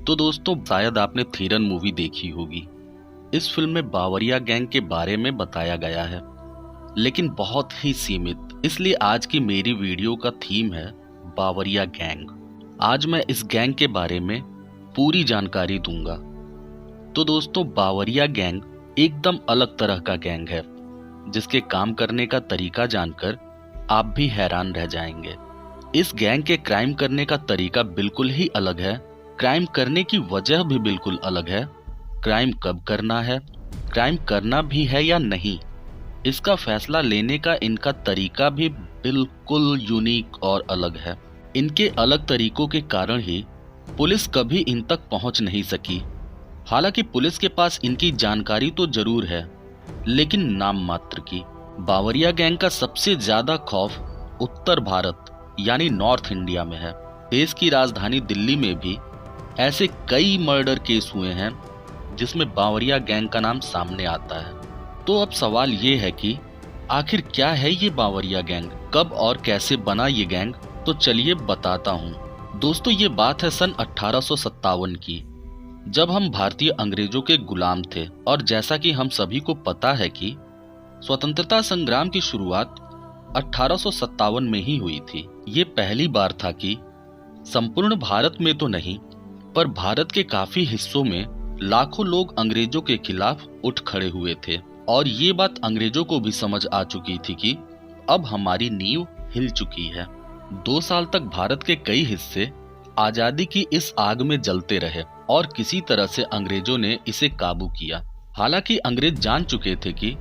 तो दोस्तों शायद आपने थीरन मूवी देखी होगी। इस फिल्म में बावरिया गैंग के बारे में बताया गया है, लेकिन बहुत ही सीमित। इसलिए आज की मेरी वीडियो का थीम है बावरिया गैंग। आज मैं इस गैंग के बारे में पूरी जानकारी दूंगा। तो दोस्तों बावरिया गैंग एकदम अलग तरह का गैंग है, जिसके काम करने का तरीका जानकर आप भी हैरान रह जाएंगे। इस गैंग के क्राइम करने का तरीका बिल्कुल ही अलग है। क्राइम करने की वजह भी बिल्कुल अलग है। क्राइम कब करना है, क्राइम करना भी है या नहीं, इसका फैसला लेने का इनका तरीका भी बिल्कुल यूनिक और अलग है। इनके अलग तरीकों के कारण ही पुलिस कभी इन तक पहुंच नहीं सकी। हालांकि पुलिस के पास इनकी जानकारी तो जरूर है, लेकिन नाम मात्र की। बावरिया गैंग का सबसे ज्यादा खौफ उत्तर भारत यानी नॉर्थ इंडिया में है। देश की राजधानी दिल्ली में भी ऐसे कई मर्डर केस हुए हैं जिसमें बावरिया गैंग का नाम सामने आता है। तो अब सवाल ये है कि आखिर क्या है ये बावरिया गैंग, कब और कैसे बना ये गैंग, तो चलिए बताता हूँ। दोस्तों ये बात है सन 1857 की, जब हम भारतीय अंग्रेजों के गुलाम थे। और जैसा कि हम सभी को पता है कि स्वतंत्रता संग्राम की शुरुआत 1857 में ही हुई थी। ये पहली बार था कि संपूर्ण भारत में तो नहीं, पर भारत के काफी हिस्सों में लाखों लोग अंग्रेजों के खिलाफ उठ खड़े हुए थे। और ये बात अंग्रेजों को भी समझ आ चुकी थी कि अब हमारी नींव हिल चुकी है। 2 साल तक भारत के कई हिस्से आजादी की इस आग में जलते रहे और किसी तरह से अंग्रेजों ने इसे काबू किया। हालांकि अंग्रेज जान चुके थे कि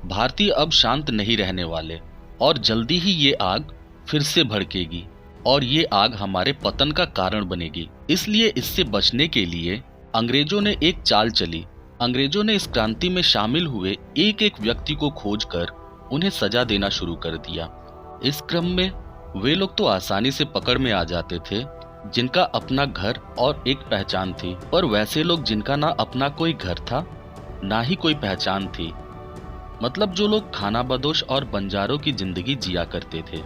भारतीय अब शांत नहीं रहने वाले और जल्दी ही ये आग फिर से भड़केगी और ये आग हमारे पतन का कारण बनेगी। इसलिए इससे बचने के लिए अंग्रेजों ने एक चाल चली। अंग्रेजों ने इस क्रांति में शामिल हुए एक एक व्यक्ति को खोजकर उन्हें सजा देना शुरू कर दिया। इस क्रम में वे लोग तो आसानी से पकड़ में आ जाते थे जिनका अपना घर और एक पहचान थी, पर वैसे लोग जिनका ना अपना कोई घर था ना ही कोई पहचान थी, मतलब जो लोग खानाबदोश और बंजारों की जिंदगी जिया करते थे,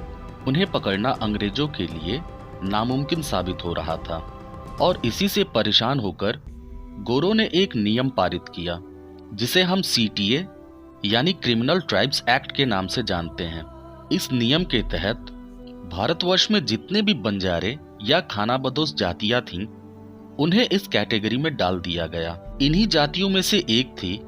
उन्हें पकड़ना अंग्रेजों के लिए नामुमकिन साबित हो रहा था। और इसी से परेशान होकर गोरों ने एक नियम पारित किया जिसे हम सीटीए यानी क्रिमिनल ट्राइब्स एक्ट के नाम से जानते हैं। इस नियम के तहत भारतवर्ष में जितने भी बंजारे या खानाबदोश जातियां थीं, उन्हें इस कैटेगरी में डाल दिया गया। इन्हीं जातियों में से एक थी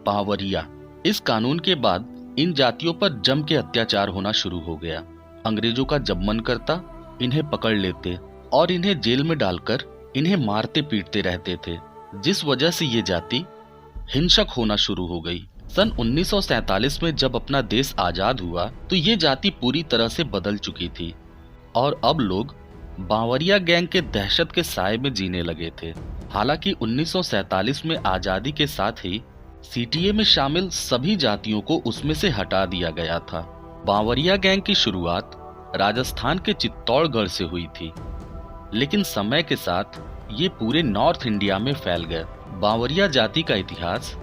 बावरिया। इस कानून के बाद इन जातियों पर जम के अत्याचार होना शुरू हो गया। अंग्रेजों का जब मन करता इन्हें पकड़ लेते और इन्हें जेल में डालकर इन्हें मारते पीटते रहते थे, जिस वजह से ये जाति हिंसक होना शुरू हो गई। सन 1947 में जब अपना देश आजाद हुआ तो ये जाति पूरी तरह से बदल चुकी थी और अब लोग बावरिया गैंग के दहशत के साए में जीने लगे थे। हालांकि 1947 में आजादी के साथ ही सीटीए में शामिल सभी जातियों को उसमें से हटा दिया गया था। बावरिया गैंग की शुरुआत राजस्थान के चित्तौड़गढ़ से हुई थी, लेकिन समय के साथ ये पूरे नॉर्थ इंडिया में फैल गए। बावरिया जाति का इतिहास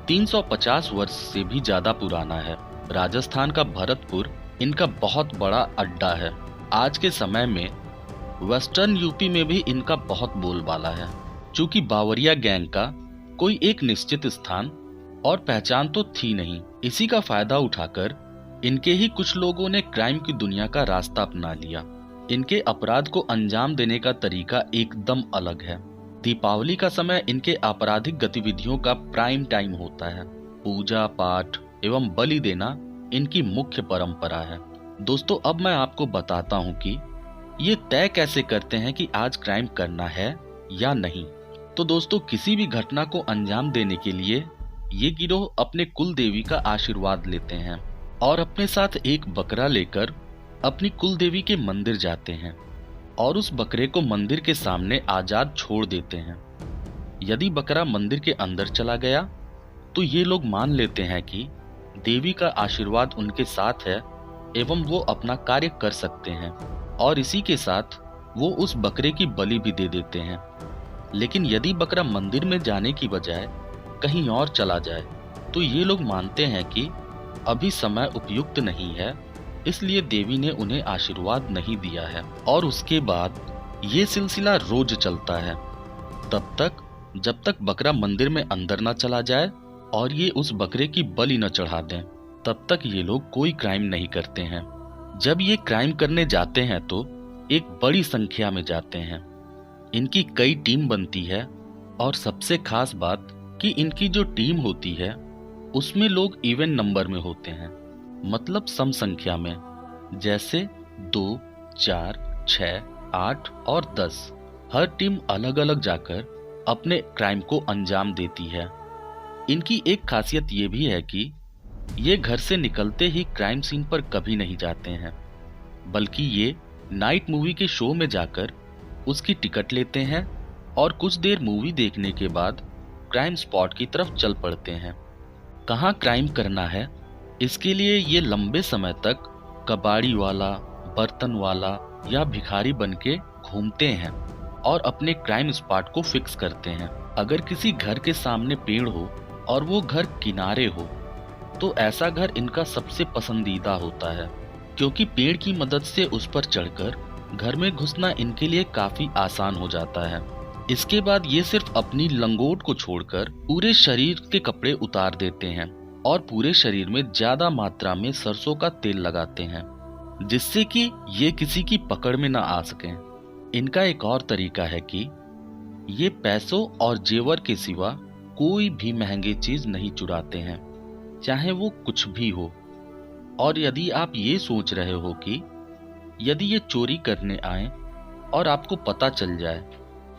350 वर्ष से भी ज्यादा पुराना है। राजस्थान का भरतपुर इनका बहुत बड़ा अड्डा है। आज के समय में वेस्टर्न यूपी में भी इनका बहुत बोलबाला है। चूंकि बावरिया गैंग का कोई एक निश्चित स्थान और पहचान तो थी नहीं, इसी का फायदा उठाकर इनके ही कुछ लोगों ने क्राइम की दुनिया का रास्ता अपना लिया। इनके अपराध को अंजाम देने का तरीका एकदम अलग है। दीपावली का समय इनके आपराधिक गतिविधियों का प्राइम टाइम होता है। पूजा पाठ एवं बलि देना इनकी मुख्य परंपरा है। दोस्तों अब मैं आपको बताता हूँ कि ये तय कैसे करते हैं कि आज क्राइम करना है या नहीं। तो दोस्तों किसी भी घटना को अंजाम देने के लिए ये गिरोह अपने कुल देवी का आशीर्वाद लेते हैं और अपने साथ एक बकरा लेकर अपनी कुल देवी के मंदिर जाते हैं और उस बकरे को मंदिर के सामने आजाद छोड़ देते हैं। यदि बकरा मंदिर के अंदर चला गया तो ये लोग मान लेते हैं कि देवी का आशीर्वाद उनके साथ है एवं वो अपना कार्य कर सकते हैं और इसी के साथ वो उस बकरे की बलि भी दे देते हैं। लेकिन यदि बकरा मंदिर में जाने की बजाय कहीं और चला जाए तो ये लोग मानते हैं कि अभी समय उपयुक्त नहीं है, इसलिए देवी ने उन्हें आशीर्वाद नहीं दिया है। और उसके बाद ये सिलसिला रोज चलता है। तब तक जब तक बकरा मंदिर में अंदर ना चला जाए और ये उस बकरे की बलि न चढ़ा दें, तब तक ये लोग कोई क्राइम नहीं करते हैं। जब ये क्राइम करने जाते हैं तो एक बड़ी संख्या में जाते हैं। इनकी कई टीम बनती है और सबसे खास बात कि इनकी जो टीम होती है उसमें लोग इवन नंबर में होते हैं, मतलब सम संख्या में, जैसे 2, 4, 6, 8 और 10। हर टीम अलग अलग जाकर अपने क्राइम को अंजाम देती है। इनकी एक खासियत ये भी है कि ये घर से निकलते ही क्राइम सीन पर कभी नहीं जाते हैं, बल्कि ये नाइट मूवी के शो में जाकर उसकी टिकट लेते हैं और कुछ देर मूवी देखने के बाद क्राइम स्पॉट की तरफ चल पड़ते हैं। कहाँ क्राइम करना है, इसके लिए ये लंबे समय तक कबाड़ी वाला, बर्तन वाला या भिखारी बन के घूमते हैं और अपने क्राइम स्पॉट को फिक्स करते हैं। अगर किसी घर के सामने पेड़ हो और वो घर किनारे हो तो ऐसा घर इनका सबसे पसंदीदा होता है, क्योंकि पेड़ की मदद से उस पर चढ़कर घर में घुसना इनके लिए काफी आसान हो जाता है। इसके बाद ये सिर्फ अपनी लंगोट को छोड़कर पूरे शरीर के कपड़े उतार देते हैं और पूरे शरीर में ज्यादा मात्रा में सरसों का तेल लगाते हैं, जिससे कि ये किसी की पकड़ में ना आ सकें। इनका एक और तरीका है कि ये पैसों और जेवर के सिवा कोई भी महंगी चीज नहीं चुराते हैं, चाहे वो कुछ भी हो। और यदि आप ये सोच रहे हो कि यदि ये चोरी करने आए और आपको पता चल जाए,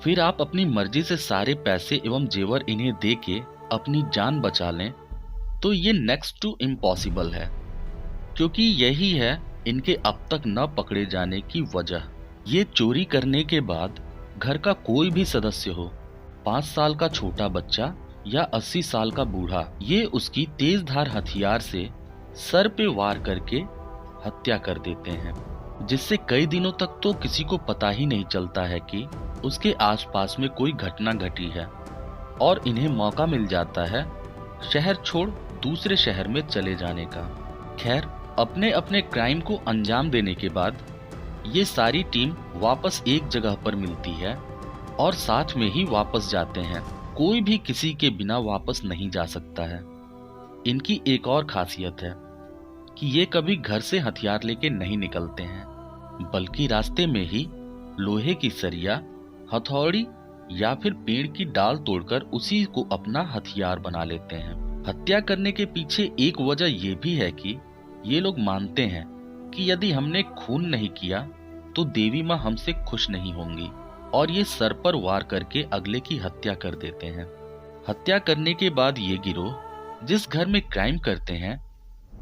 फिर आप अपनी मर्जी से सारे पैसे एवं जेवर इन्हें दे के अपनी जान बचा लें, तो ये नेक्स्ट टू इम्पॉसिबल है, क्योंकि यही है इनके अब तक न पकड़े जाने की वजह। ये चोरी करने के बाद घर का कोई भी सदस्य हो, 5 साल का छोटा बच्चा या 80 साल का बूढ़ा, ये उसकी तेज धार हथियार से सर पे वार करके हत्या कर देते हैं, जिससे कई दिनों तक तो किसी को पता ही नहीं चलता है कि उसके आसपास में कोई घटना घटी है, और इन्हें मौका मिल जाता है शहर छोड़ दूसरे शहर में चले जाने का। खैर, अपने अपने क्राइम को अंजाम देने के बाद ये सारी टीम वापस एक जगह पर मिलती है और साथ में ही वापस जाते हैं। कोई भी किसी के बिना वापस नहीं जा सकता है। इनकी एक और खासियत है कि ये कभी घर से हथियार लेके नहीं निकलते हैं, बल्कि रास्ते में ही लोहे की सरिया, हथौड़ी या फिर पेड़ की डाल तोड़कर उसी को अपना हथियार बना लेते हैं। हत्या करने के पीछे एक वजह यह भी है कि ये लोग मानते हैं कि यदि हमने खून नहीं किया तो देवी माँ हमसे खुश नहीं होंगी, और ये सर पर वार करके अगले की हत्या कर देते हैं। हत्या करने के बाद ये गिरोह जिस घर में क्राइम करते हैं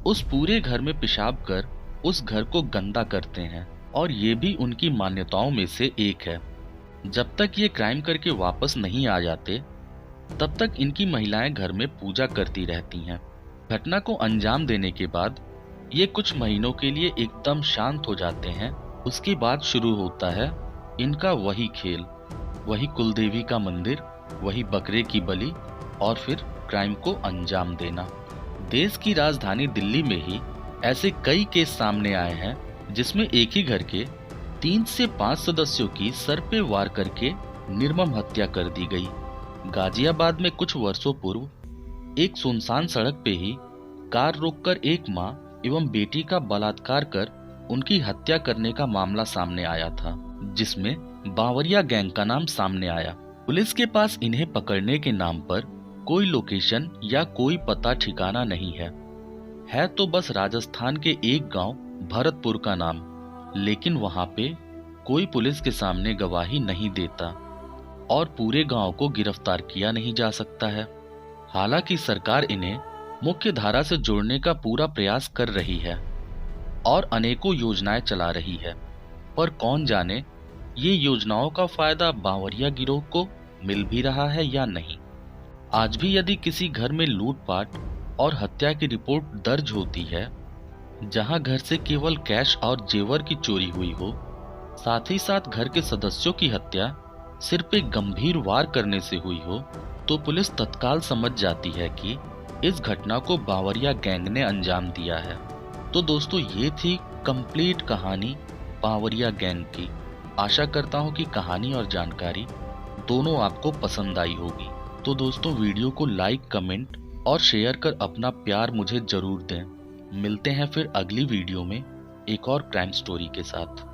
उस पूरे घर में पेशाब कर उस घर को गंदा करते हैं, और ये भी उनकी मान्यताओं में से एक है। जब तक ये क्राइम करके वापस नहीं आ जाते तब तक इनकी महिलाएं घर में पूजा करती रहती हैं। घटना को अंजाम देने के बाद ये कुछ महीनों के लिए एकदम शांत हो जाते हैं। उसके बाद शुरू होता है इनका वही खेल, वही कुलदेवी का मंदिर, वही बकरे की बलि और फिर क्राइम को अंजाम देना। देश की राजधानी दिल्ली में ही ऐसे कई केस सामने आए हैं जिसमें एक ही घर के 3 से 5 सदस्यों की सर पे वार करके निर्मम हत्या कर दी गई। गाजियाबाद में कुछ वर्षों पूर्व एक सुनसान सड़क पे ही कार रोककर एक मां एवं बेटी का बलात्कार कर उनकी हत्या करने का मामला सामने आया था, जिसमें बावरिया गैंग का नाम सामने आया। पुलिस के पास इन्हें पकड़ने के नाम पर कोई लोकेशन या कोई पता ठिकाना नहीं है तो बस राजस्थान के एक गांव भरतपुर का नाम, लेकिन वहां पे कोई पुलिस के सामने गवाही नहीं देता और पूरे गांव को गिरफ्तार किया नहीं जा सकता है। हालांकि सरकार इन्हें मुख्य धारा से जोड़ने का पूरा प्रयास कर रही है और अनेकों योजनाएं चला रही है, पर कौन जाने ये योजनाओं का फायदा बावरिया गिरोह को मिल भी रहा है या नहीं। आज भी यदि किसी घर में लूटपाट और हत्या की रिपोर्ट दर्ज होती है जहां घर से केवल कैश और जेवर की चोरी हुई हो, साथ ही साथ घर के सदस्यों की हत्या सिर्फ एक गंभीर वार करने से हुई हो, तो पुलिस तत्काल समझ जाती है कि इस घटना को बावरिया गैंग ने अंजाम दिया है। तो दोस्तों, ये थी कंप्लीट कहानी बावरिया गैंग की। आशा करता हूँ कि कहानी और जानकारी दोनों आपको पसंद आई होगी। तो दोस्तों वीडियो को लाइक, कमेंट और शेयर कर अपना प्यार मुझे जरूर दें। मिलते हैं फिर अगली वीडियो में एक और क्राइम स्टोरी के साथ।